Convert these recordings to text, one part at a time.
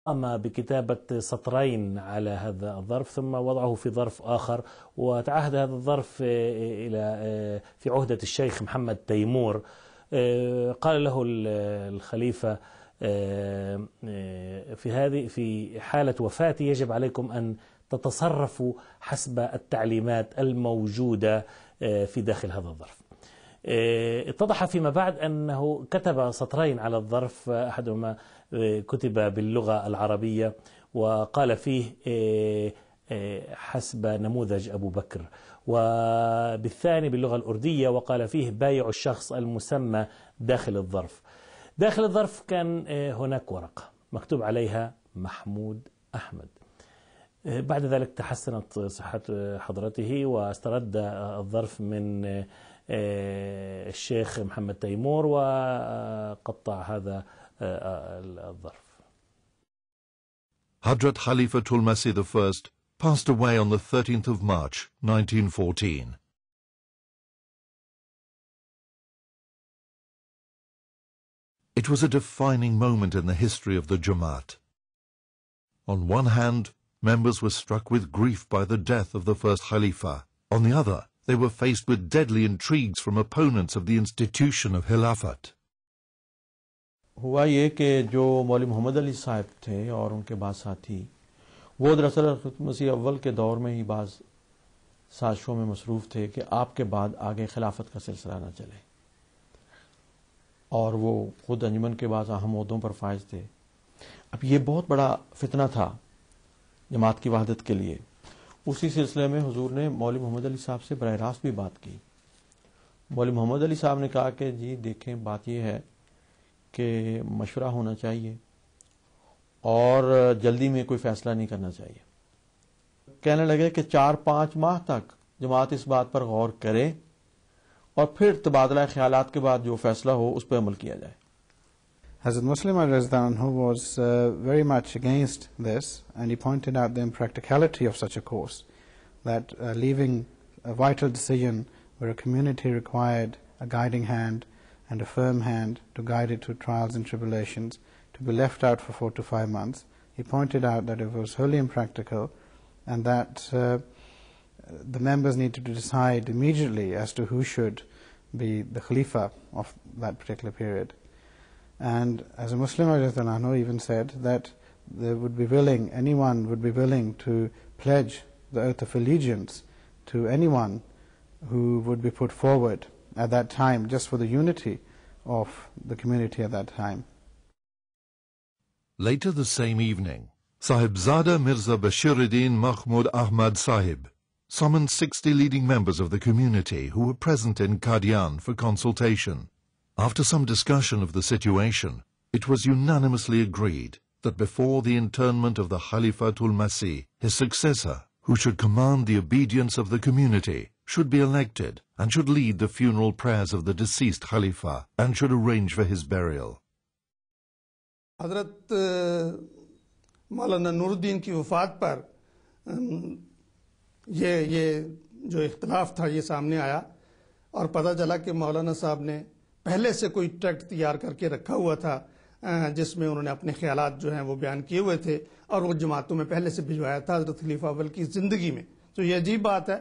قام بكتابة سطرين على هذا الظرف ثم وضعه في ظرف آخر، وتعهد هذا الظرف إلى في عهدة الشيخ محمد تيمور. قال له الخليفة في حالة وفاتي يجب عليكم أن تتصرفوا حسب التعليمات الموجودة في داخل هذا الظرف. اتضح فيما بعد أنه كتب سطرين على الظرف، أحدهما كتب باللغة العربية وقال فيه حسب نموذج أبو بكر، وبالثاني باللغة الأردية وقال فيه بايع الشخص المسمى داخل الظرف. داخل الظرف كان هناك ورقة مكتوب عليها محمود أحمد. بعد ذلك تحسنت صحة حضرته واسترد الظرف من الشيخ محمد تيمور وقطع هذا الظرف. Hadrat Khalifatul Masih I passed away on the 13th of March, 1914. It was a defining moment in the history of the Jamaat. On one hand, members were struck with grief by the death of the first Khalifa. On the other, they were faced with deadly intrigues from opponents of the institution of Khilafat. हुआ ये कि जो मौलवी मोहम्मद अली साहब थे और उनके बाद साथी, वो दरअसल खलीफतुल मसीह अव्वल के दौर में ही बाज़ साजिशों में मसरूफ़ थे कि आपके बाद आगे खिलाफत का सिलसिला न चले, और वो खुद अंजुमन के बाद अहम ओहदों पर फाइज थे। अब ये बहुत बड़ा फितना था जमात की वहदत के लिए। उसी सिलसिले में हुजूर ने मौलवी मोहम्मद अली साहब से बराह रास्त भी बात की। मौलवी मोहम्मद अली साहब ने कहा कि जी देखें, बात यह है कि मशवरा होना चाहिए और जल्दी में कोई फैसला नहीं करना चाहिए। कहने लगे कि 4-5 माह तक जमात इस बात पर गौर करे और फिर तबादला ख्यालात के बाद जो फैसला हो उस पर अमल किया जाए। Hazrat Muslim who was very much against this, and he pointed out the impracticality of such a course, that leaving a vital decision where a community required a guiding hand and a firm hand to guide it through trials and tribulations, to be left out for 4 to 5 months. He pointed out that it was wholly impractical, and that the members needed to decide immediately as to who should be the Khalifa of that particular period. And as a Muslim, even said that they would be willing, anyone would be willing to pledge the oath of allegiance to anyone who would be put forward at that time, just for the unity of the community at that time. Later the same evening, Sahibzada Mirza Bashiruddin Mahmud Ahmad Sahib summoned 60 leading members of the community who were present in Qadian for consultation. After some discussion of the situation, it was unanimously agreed that before the interment of the Khalifatul Masih, his successor, who should command the obedience of the community, should be elected and should lead the funeral prayers of the deceased Khalifa and should arrange for his burial. हज़रत मौलाना नूरुद्दीन की वफ़ात पर ये जो इख्तिलाफ था ये सामने आया और पता चला कि मौलाना साहब ने पहले से कोई टेक्स्ट तैयार करके रखा हुआ था जिसमें उन्होंने अपने ख्यालात जो हैं वो बयान किए हुए थे और वो जमातों में पहले से भिजवाया था हज़रत खलीफा अव्वल की ज़िंदगी में। तो ये अजीब बात है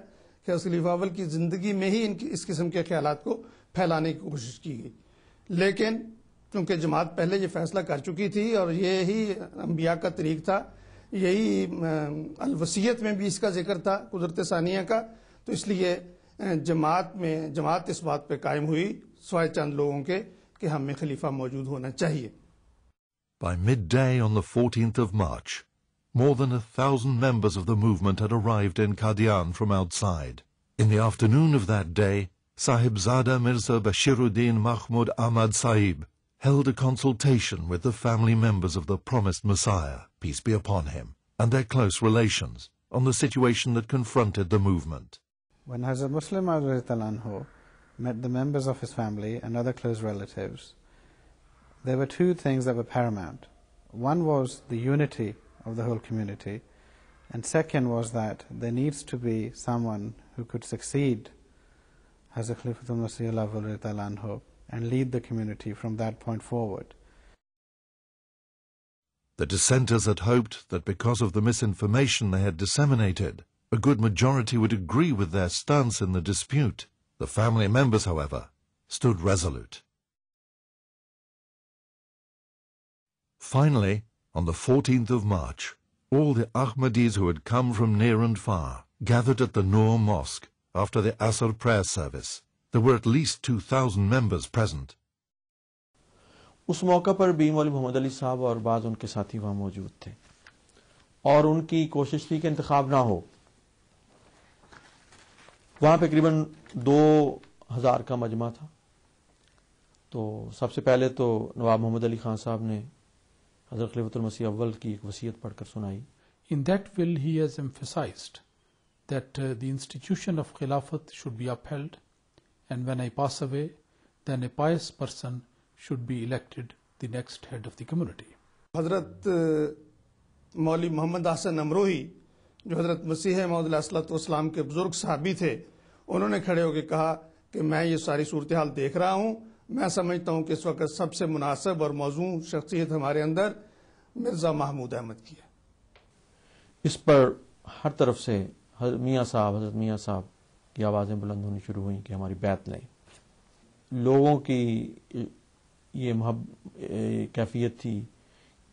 कि खलीफा अव्वल की ज़िंदगी में ही इस किस्म के ख्यालात को फैलाने की कोशिश की गई, लेकिन क्योंकि जमात पहले ये फैसला कर चुकी थी और यही अंबिया का तरीक़ था, यही अलवसीयत में भी इसका जिक्र था कुदरत सानिया का, तो इसलिए जमात इस बात पे कायम हुई स्वाय चंद लोगों के कि हम में खलीफा मौजूद होना चाहिए। By midday on the 14th of March, more than 1,000 members of the movement had arrived in Qadian from outside. In the afternoon of that day, Sahibzada Mirza Bashiruddin Mahmud Ahmad Sahib held a consultation with the family members of the promised Messiah, peace be upon him, and their close relations on the situation that confronted the movement. When Hazrat Muslim met the members of his family and other close relatives, there were 2 things that were paramount. One was the unity of the whole community, and second was that there needs to be someone who could succeed Hazrat Khalifatul Masih and lead the community from that point forward. The dissenters had hoped that because of the misinformation they had disseminated, a good majority would agree with their stance in the dispute. The family members, however, stood resolute. Finally, on the 14th of March, all the Ahmadis who had come from near and far gathered at the Noor Mosque after the Asr prayer service. There were at least 2,000 members present. उस मौका पर भी मौलवी मोहम्मद अली साहब और बाज़ उनके साथी वहाँ मौजूद थे और उनकी कोशिश थी कि इंतखाब ना हो। वहाँ पे करीबन 2000 का मजमा था। तो सबसे पहले तो नवाब मोहम्मद अली खान साहब ने हज़रत खलीफतुल मसीह अव्वल की एक वसीयत पढ़कर सुनाई। In that will he has emphasized that the institution of Khilafat should be upheld, and when I pass away, then a pious person should be elected the next head of the community. हजरत मौलवी मोहम्मद हसन अमरोही जो हजरत मसीह मौद अलैहिस्सलाम के बुजुर्ग साहबी थे, उन्होंने खड़े होकर कहा कि मैं ये सारी सूरत हाल देख रहा हूँ, मैं समझता हूँ कि इस वक्त सबसे मुनासिब और मौजूद शख्सियत हमारे अंदर मिर्जा महमूद अहमद की है। इस पर हर तरफ से हजरत मियाँ साहब की आवाज़ें बुलंद होनी शुरू हुई कि हमारी बैत लें। लोगों की ये कैफियत थी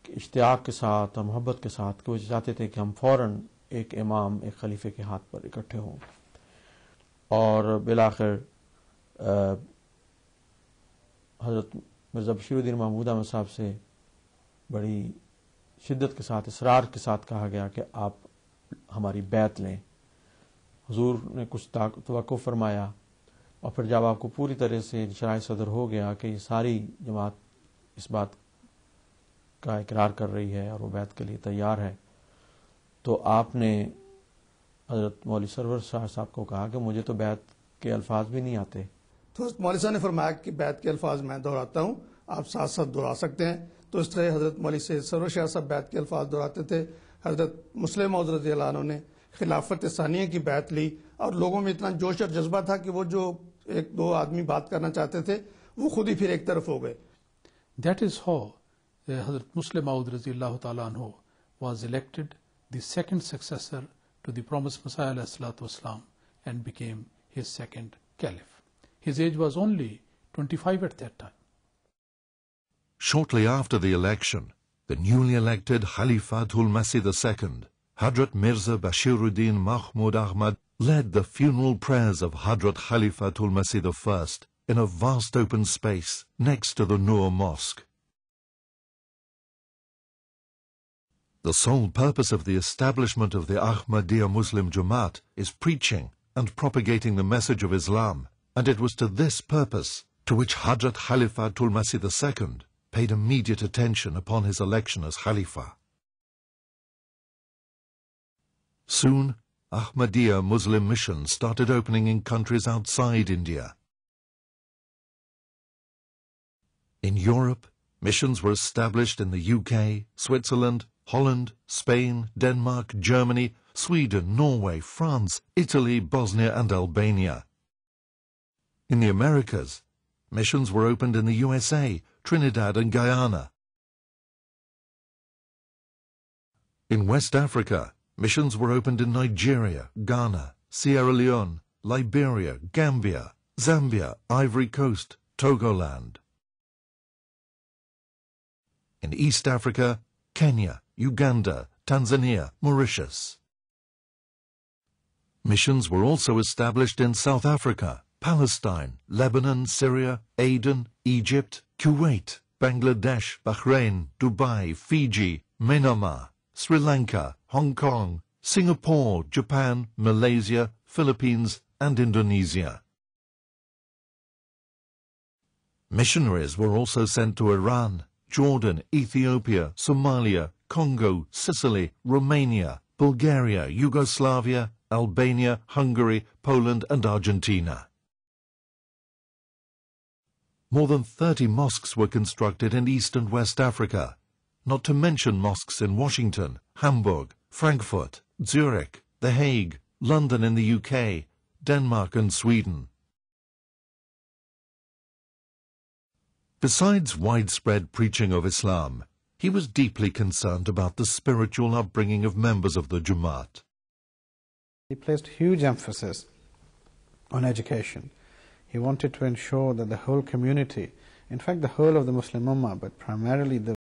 कि इश्तियाक के साथ और मोहब्बत के साथ कि वो चाहते थे कि हम फौरन एक इमाम, एक खलीफे के हाथ पर इकट्ठे हों। और बिलाखिर हजरत मिर्ज़ा बशीरुद्दीन महमूद अहमद साहब से बड़ी शिद्दत के साथ, इसरार के साथ कहा गया कि आप हमारी बैत लें। हुजूर ने कुछ तवक्को फरमाया और फिर जब आपको पूरी तरह से शराय सदर हो गया कि ये सारी जमात इस बात का इकरार कर रही है और वो बैत के लिए तैयार है, तो आपने हजरत मौलवी सरवर शाह साहब को कहा कि मुझे तो बैत के अल्फाज भी नहीं आते। तो मौलवी साहब ने फरमाया कि बैत के अल्फाज मैं दोहराता हूँ, आप साथ साथ दोहरा सकते हैं। तो इस तरह हजरत मौलवी सरवर शाह साहब बैत के अल्फाज दोहराते थे। हजरत मुस्लिम मौद रज़ियल्लाहु अन्हु ने खिलाफत सानिया की बैत ली और लोगों में इतना जोश और जज्बा था कि वो जो एक दो आदमी बात करना चाहते थे वो खुद ही फिर एक तरफ हो गए। That is how Hazrat Muslim Maud Raziyallahu Ta'ala Anhu was elected the second successor to the promised Messiah alayhi salatu wasalam and became his second caliph. His age was only 25 at that time. Shortly after the election, the newly elected Khalifatul Masih II, Hadrat Mirza Bashiruddin Mahmud Ahmad, led the funeral prayers of Hadrat Khalifatul Masih I in a vast open space next to the Noor Mosque. The sole purpose of the establishment of the Ahmadiyya Muslim Jamaat is preaching and propagating the message of Islam, and it was to this purpose to which Hadrat Khalifatul Masih II paid immediate attention upon his election as Khalifa. Soon, Ahmadiyya Muslim missions started opening in countries outside India. In Europe, missions were established in the UK, Switzerland, Holland, Spain, Denmark, Germany, Sweden, Norway, France, Italy, Bosnia and Albania. In the Americas, missions were opened in the USA, Trinidad and Guyana. In West Africa, missions were opened in Nigeria, Ghana, Sierra Leone, Liberia, Gambia, Zambia, Ivory Coast, Togoland. In East Africa, Kenya, Uganda, Tanzania, Mauritius. Missions were also established in South Africa, Palestine, Lebanon, Syria, Aden, Egypt, Kuwait, Bangladesh, Bahrain, Dubai, Fiji, Myanmar, Sri Lanka, Hong Kong, Singapore, Japan, Malaysia, Philippines, and Indonesia. Missionaries were also sent to Iran, Jordan, Ethiopia, Somalia, Congo, Sicily, Romania, Bulgaria, Yugoslavia, Albania, Hungary, Poland, and Argentina. More than 30 mosques were constructed in East and West Africa, not to mention mosques in Washington, Hamburg, Frankfurt, Zurich, The Hague, London in the UK, Denmark and Sweden. Besides widespread preaching of Islam, He was deeply concerned about the spiritual upbringing of members of the Jamaat. He placed huge emphasis on education. He wanted to ensure that the whole community, in fact the whole of the Muslim Ummah, but primarily the